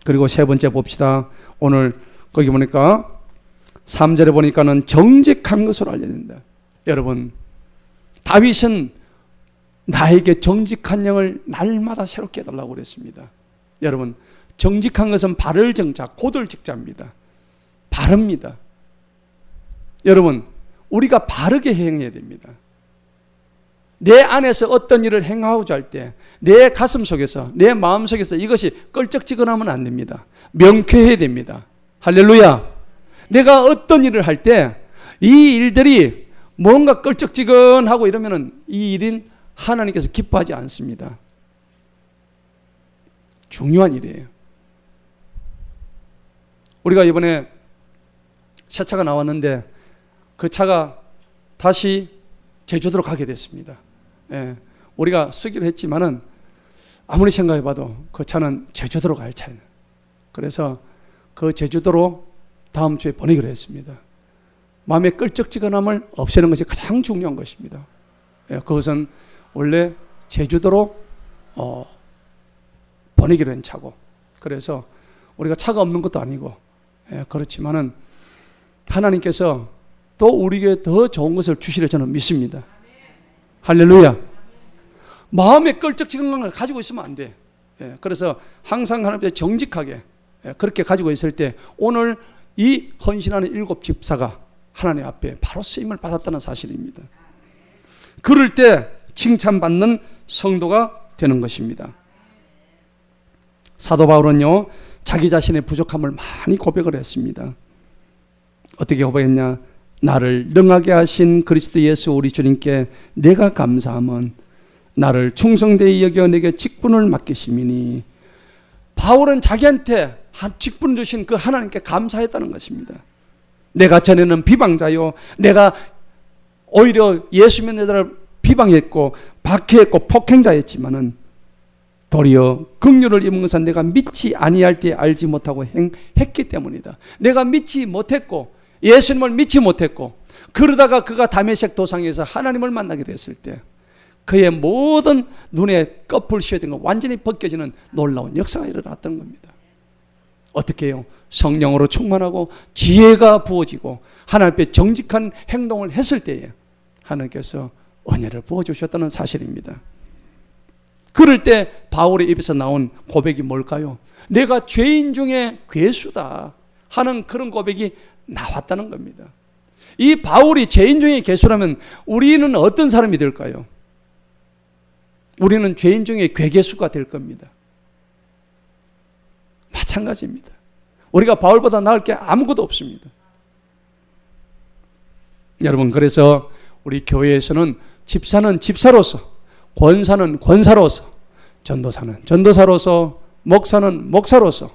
그리고 세 번째 봅시다. 오늘 거기 보니까 3절에 보니까는 정직한 것으로 알려야 된다. 여러분, 다윗은 나에게 정직한 영을 날마다 새롭게 해달라고 그랬습니다. 여러분, 정직한 것은 발을 정자, 곧을 직자입니다. 바릅니다. 여러분, 우리가 바르게 행해야 됩니다. 내 안에서 어떤 일을 행하고자 할 때 내 가슴 속에서 내 마음 속에서 이것이 껄쩍지근하면 안 됩니다. 명쾌해야 됩니다. 할렐루야. 내가 어떤 일을 할 때 이 일들이 뭔가 껄쩍지근하고 이러면은 이 일인 하나님께서 기뻐하지 않습니다. 중요한 일이에요. 우리가 이번에 새 차가 나왔는데 그 차가 다시 제주도로 가게 됐습니다. 예, 우리가 쓰기로 했지만은 아무리 생각해봐도 그 차는 제주도로 갈 차예요. 그래서 그 제주도로 다음 주에 보내기로 했습니다. 마음의 끌적지근함을 없애는 것이 가장 중요한 것입니다. 예, 그것은 원래 제주도로 보내기로 한 차고, 그래서 우리가 차가 없는 것도 아니고, 예, 그렇지만은 하나님께서 또 우리에게 더 좋은 것을 주시려 저는 믿습니다. 할렐루야. 마음의 끌적지근함을 가지고 있으면 안 돼. 예, 그래서 항상 하나님께 정직하게 그렇게 가지고 있을 때 오늘 이 헌신하는 7 집사가 하나님 앞에 바로 쓰임을 받았다는 사실입니다. 그럴 때 칭찬받는 성도가 되는 것입니다. 사도 바울은요, 자기 자신의 부족함을 많이 고백을 했습니다. 어떻게 고백했냐? 나를 능하게 하신 그리스도 예수 우리 주님께 내가 감사함은 나를 충성되이 여겨 내게 직분을 맡기심이니. 바울은 자기한테 직분 주신 그 하나님께 감사했다는 것입니다. 내가 전에는 비방자요, 내가 오히려 예수 믿는 자들을 비방했고 박해했고 폭행자였지만은 도리어 긍휼을 입은 것은 내가 믿지 아니할 때 알지 못하고 했기 때문이다. 내가 믿지 못했고 예수님을 믿지 못했고 그러다가 그가 다메섹 도상에서 하나님을 만나게 됐을 때 그의 모든 눈에 꺼풀 씌어진 것 완전히 벗겨지는 놀라운 역사가 일어났던 겁니다. 어떻게 해요? 성령으로 충만하고 지혜가 부어지고 하나님 앞에 정직한 행동을 했을 때에 하나님께서 은혜를 부어주셨다는 사실입니다. 그럴 때 바울의 입에서 나온 고백이 뭘까요? 내가 죄인 중에 괴수다 하는 그런 고백이 나왔다는 겁니다. 이 바울이 죄인 중에 괴수라면 우리는 어떤 사람이 될까요? 우리는 죄인 중에 괴괴수가 될 겁니다. 마찬가지입니다. 우리가 바울보다 나을 게 아무것도 없습니다. 여러분, 그래서 우리 교회에서는 집사는 집사로서, 권사는 권사로서, 전도사는 전도사로서, 목사는 목사로서,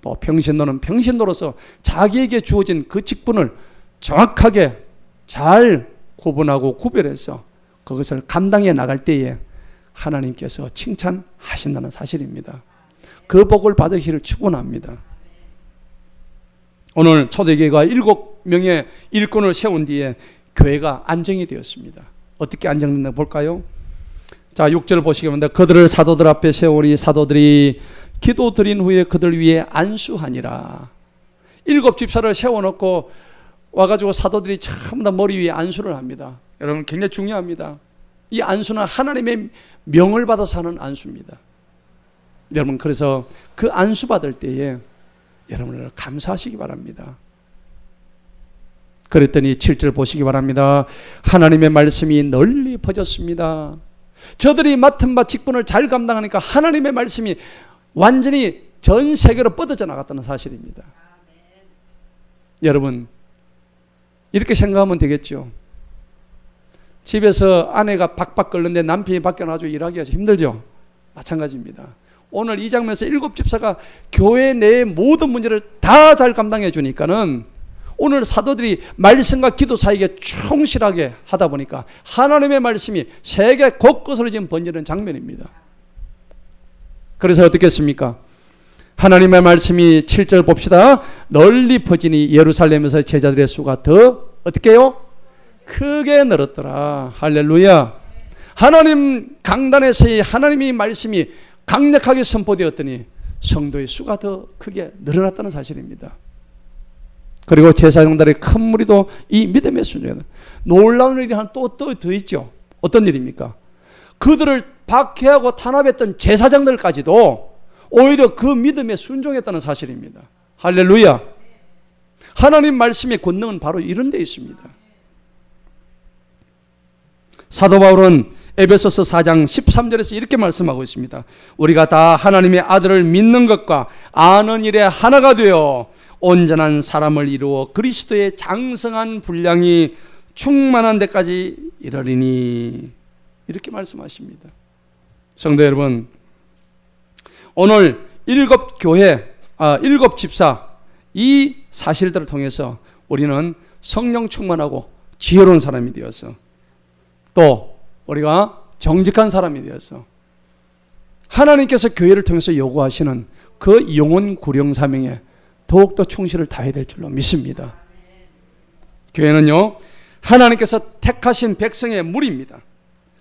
또 평신도는 평신도로서 자기에게 주어진 그 직분을 정확하게 잘 구분하고 구별해서 그것을 감당해 나갈 때에 하나님께서 칭찬하신다는 사실입니다. 그 복을 받으시기를 축원합니다. 오늘 초대교회가 7명의 일꾼을 세운 뒤에 교회가 안정이 되었습니다. 어떻게 안정됐나 볼까요? 자, 6절 보시기 바랍니다. 그들을 사도들 앞에 세우니 사도들이 기도 드린 후에 그들 위에 안수하니라. 7 집사를 세워놓고 와가지고 사도들이 전부 다 머리 위에 안수를 합니다. 여러분, 굉장히 중요합니다. 이 안수는 하나님의 명을 받아서 하는 안수입니다. 여러분, 그래서 그 안수 받을 때에 여러분을 감사하시기 바랍니다. 그랬더니 7절 보시기 바랍니다. 하나님의 말씀이 널리 퍼졌습니다. 저들이 맡은 바 직분을 잘 감당하니까 하나님의 말씀이 완전히 전 세계로 뻗어져 나갔다는 사실입니다. 여러분, 이렇게 생각하면 되겠죠. 집에서 아내가 박박 끓는데 남편이 밖에 나가서 일하기가 힘들죠. 마찬가지입니다. 오늘 이 장면에서 7 집사가 교회 내의 모든 문제를 다 잘 감당해 주니까는 오늘 사도들이 말씀과 기도 사이에 충실하게 하다 보니까 하나님의 말씀이 세계 곳곳으로 지금 번지는 장면입니다. 그래서 어떻겠습니까? 하나님의 말씀이 7절 봅시다. 널리 퍼지니 예루살렘에서 제자들의 수가 더 어떻게 해요? 크게 늘었더라. 할렐루야. 하나님 강단에서의 하나님의 말씀이 강력하게 선포되었더니 성도의 수가 더 크게 늘어났다는 사실입니다. 그리고 제사장들의 큰 무리도 이 믿음의 순종에 놀라운 일이 하나 또 더 있죠. 어떤 일입니까? 그들을 박해하고 탄압했던 제사장들까지도 오히려 그 믿음에 순종했다는 사실입니다. 할렐루야. 하나님 말씀의 권능은 바로 이런 데 있습니다. 사도 바울은 에베소서 4장 13절에서 이렇게 말씀하고 있습니다. 우리가 다 하나님의 아들을 믿는 것과 아는 일에 하나가 되어 온전한 사람을 이루어 그리스도의 장성한 분량이 충만한 데까지 이르리니, 이렇게 말씀하십니다. 성도 여러분, 오늘 7 교회, 7 집사 이 사실들을 통해서 우리는 성령 충만하고 지혜로운 사람이 되어서 또 우리가 정직한 사람이 되어서 하나님께서 교회를 통해서 요구하시는 그 영혼 구령 사명에 더욱더 충실을 다해야 될 줄로 믿습니다. 교회는요, 하나님께서 택하신 백성의 무리입니다.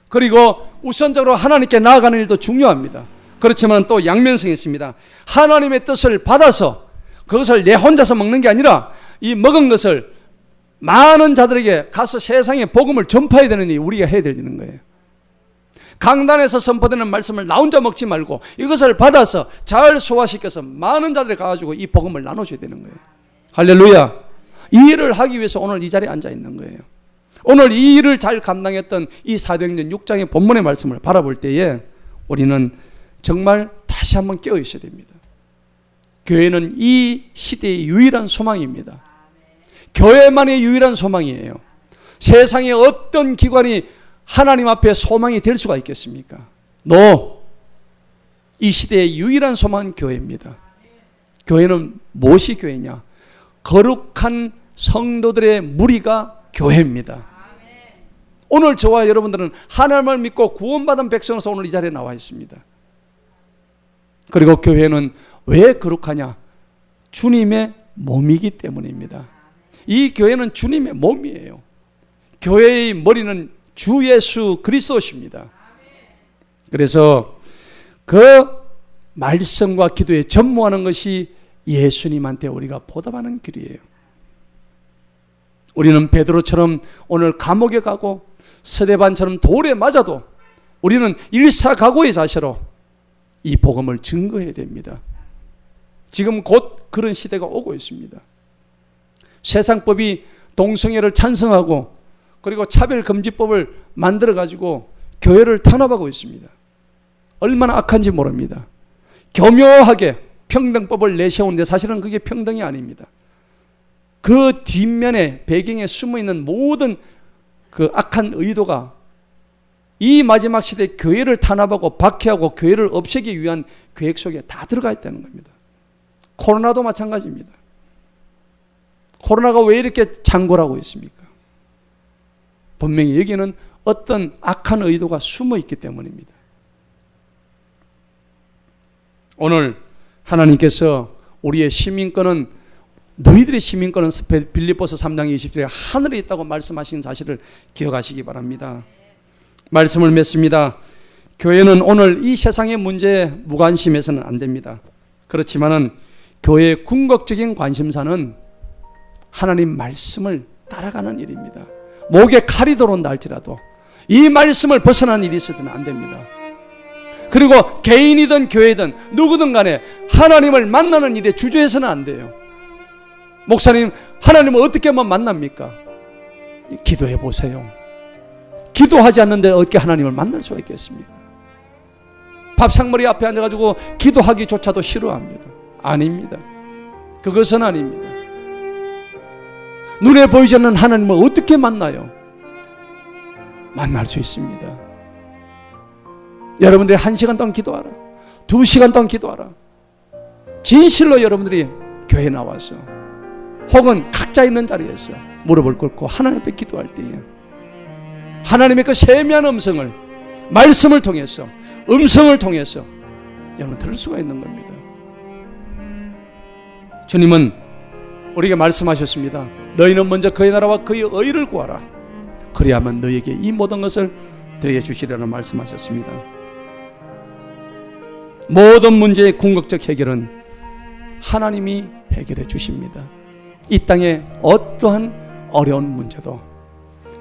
그리고 우선적으로 하나님께 나아가는 일도 중요합니다. 그렇지만 또 양면성이 있습니다. 하나님의 뜻을 받아서 그것을 내 혼자서 먹는 게 아니라 이 먹은 것을 많은 자들에게 가서 세상에 복음을 전파해야 되는 일이 우리가 해야 되는 거예요. 강단에서 선포되는 말씀을 나 혼자 먹지 말고 이것을 받아서 잘 소화시켜서 많은 자들에 가가지고 이 복음을 나눠줘야 되는 거예요. 할렐루야. 이 일을 하기 위해서 오늘 이 자리에 앉아 있는 거예요. 오늘 이 일을 잘 감당했던 이 사도행전 6장의 본문의 말씀을 바라볼 때에 우리는 정말 다시 한번 깨어 있어야 됩니다. 교회는 이 시대의 유일한 소망입니다. 교회만의 유일한 소망이에요. 세상의 어떤 기관이 하나님 앞에 소망이 될 수가 있겠습니까? 이 시대의 유일한 소망은 교회입니다. 교회는 무엇이 교회냐? 거룩한 성도들의 무리가 교회입니다. 오늘 저와 여러분들은 하나님을 믿고 구원받은 백성으로서 오늘 이 자리에 나와 있습니다. 그리고 교회는 왜 거룩하냐? 주님의 몸이기 때문입니다. 이 교회는 주님의 몸이에요. 교회의 머리는 주 예수 그리스도십니다. 그래서 그 말씀과 기도에 전무하는 것이 예수님한테 우리가 보답하는 길이에요. 우리는 베드로처럼 오늘 감옥에 가고 스데반처럼 돌에 맞아도 우리는 일사각오의 자세로 이 복음을 증거해야 됩니다. 지금 곧 그런 시대가 오고 있습니다. 세상법이 동성애를 찬성하고 그리고 차별금지법을 만들어가지고 교회를 탄압하고 있습니다. 얼마나 악한지 모릅니다. 교묘하게 평등법을 내세우는데 사실은 그게 평등이 아닙니다. 그 뒷면에 배경에 숨어있는 모든 그 악한 의도가 이 마지막 시대에 교회를 탄압하고 박해하고 교회를 없애기 위한 계획 속에 다 들어가 있다는 겁니다. 코로나도 마찬가지입니다. 코로나가 왜 이렇게 창궐하고 있습니까? 분명히 여기는 어떤 악한 의도가 숨어 있기 때문입니다. 오늘 하나님께서 우리의 시민권은 너희들의 시민권은 빌립보서 3장 20절에 하늘에 있다고 말씀하신 사실을 기억하시기 바랍니다. 말씀을 맺습니다. 교회는 오늘 이 세상의 문제에 무관심해서는 안 됩니다. 그렇지만은 교회의 궁극적인 관심사는 하나님 말씀을 따라가는 일입니다. 목에 칼이 들어온다 할지라도 이 말씀을 벗어난 일이 있어서는 안 됩니다. 그리고 개인이든 교회든 누구든 간에 하나님을 만나는 일에 주저해서는 안 돼요. 목사님, 하나님을 어떻게 만납니까? 기도해 보세요. 기도하지 않는데 어떻게 하나님을 만날 수가 있겠습니까? 밥상머리 앞에 앉아가지고 기도하기조차도 싫어합니다. 아닙니다. 그것은 아닙니다. 눈에 보이지 않는 하나님을 어떻게 만나요? 만날 수 있습니다. 여러분들이 1시간 동안 기도하라. 2시간 동안 기도하라. 진실로 여러분들이 교회에 나와서 혹은 각자 있는 자리에서 무릎을 꿇고 하나님 앞에 기도할 때에 하나님의 그 세미한 음성을 말씀을 통해서 음성을 통해서 여러분 들을 수가 있는 겁니다. 주님은 우리에게 말씀하셨습니다. 너희는 먼저 그의 나라와 그의 의를 구하라. 그리하면 너희에게 이 모든 것을 더해 주시리라는 말씀하셨습니다. 모든 문제의 궁극적 해결은 하나님이 해결해 주십니다. 이 땅에 어떠한 어려운 문제도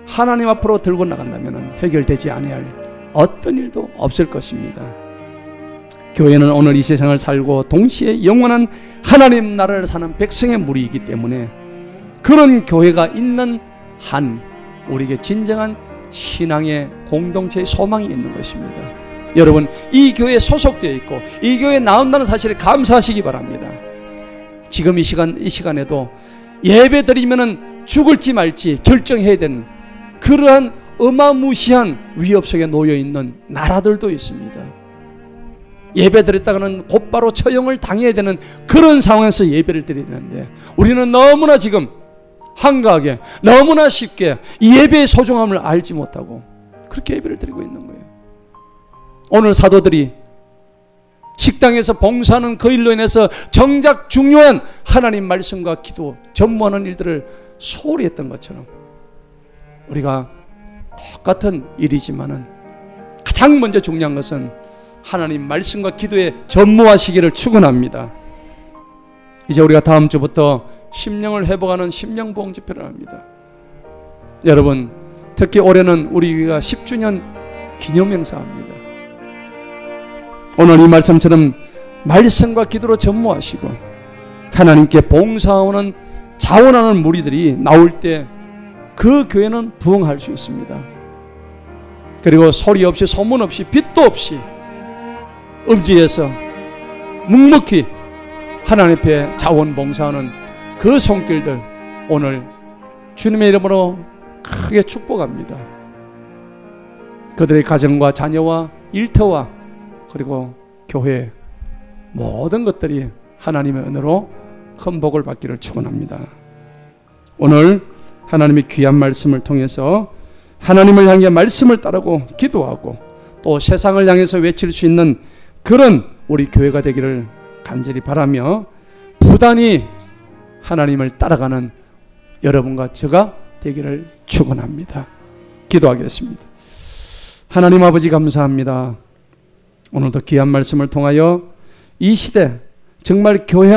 하나님 앞으로 들고 나간다면 해결되지 아니할 어떤 일도 없을 것입니다. 교회는 오늘 이 세상을 살고 동시에 영원한 하나님 나라를 사는 백성의 무리이기 때문에 그런 교회가 있는 한 우리에게 진정한 신앙의 공동체의 소망이 있는 것입니다. 여러분, 이 교회에 소속되어 있고 이 교회에 나온다는 사실에 감사하시기 바랍니다. 지금 이 시간에도 예배 드리면은 죽을지 말지 결정해야 되는 그러한 어마무시한 위협 속에 놓여 있는 나라들도 있습니다. 예배 드렸다가는 곧바로 처형을 당해야 되는 그런 상황에서 예배를 드려야 되는데 우리는 너무나 지금 한가하게 너무나 쉽게 이 예배의 소중함을 알지 못하고 그렇게 예배를 드리고 있는 거예요. 오늘 사도들이 식당에서 봉사하는 그 일로 인해서 정작 중요한 하나님 말씀과 기도 전무하는 일들을 소홀히 했던 것처럼 우리가 똑같은 일이지만은 가장 먼저 중요한 것은 하나님 말씀과 기도에 전무하시기를 축원합니다. 이제 우리가 다음 주부터 심령을 회복하는 심령보험 집회를 합니다. 여러분, 특히 올해는 우리 교회가 10주년 기념행사합니다. 오늘 이 말씀처럼 말씀과 기도로 전무하시고 하나님께 봉사하는 자원하는 무리들이 나올 때 그 교회는 부흥할 수 있습니다. 그리고 소리 없이 소문 없이 빛도 없이 음지에서 묵묵히 하나님 앞에 자원봉사하는 그 손길들 오늘 주님의 이름으로 크게 축복합니다. 그들의 가정과 자녀와 일터와 그리고 교회 모든 것들이 하나님의 은혜로 큰 복을 받기를 축원합니다. 오늘 하나님의 귀한 말씀을 통해서 하나님을 향해 말씀을 따르고 기도하고 또 세상을 향해서 외칠 수 있는 그런 우리 교회가 되기를 간절히 바라며 부단히 하나님을 따라가는 여러분과 저가 되기를 축원합니다. 기도하겠습니다. 하나님 아버지 감사합니다. 오늘도 귀한 말씀을 통하여 이 시대 정말 교회